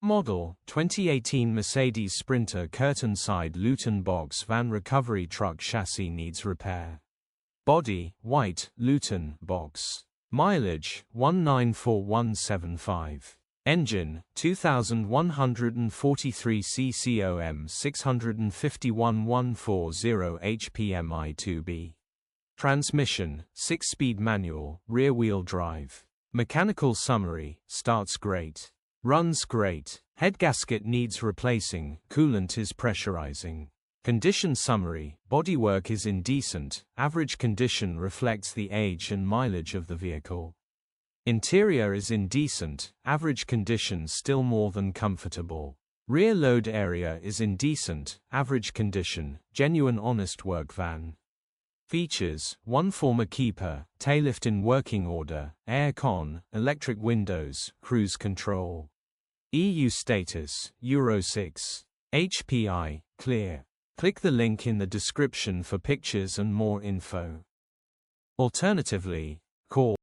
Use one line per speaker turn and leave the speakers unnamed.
Model, 2018 Mercedes Sprinter curtain side Luton box van recovery truck chassis needs repair. Body, white, Luton box. Mileage, 194175. Engine, 2143 CCOM 651 140 HPM I2B. Transmission, 6-speed manual, rear-wheel drive. Mechanical summary, starts great. Runs great. Headgasket needs replacing, coolant is pressurising. Condition summary, bodywork is indecent, average condition reflects the age and mileage of the vehicle. Interior is indecent, average condition still more than comfortable. Rear load area is indecent, average condition, genuine honest work van. Features, 1 former keeper, tailift in working order, air con, electric windows, cruise control. EU status, Euro 6. HPI, clear. Click the link in the description for pictures and more info. Alternatively, call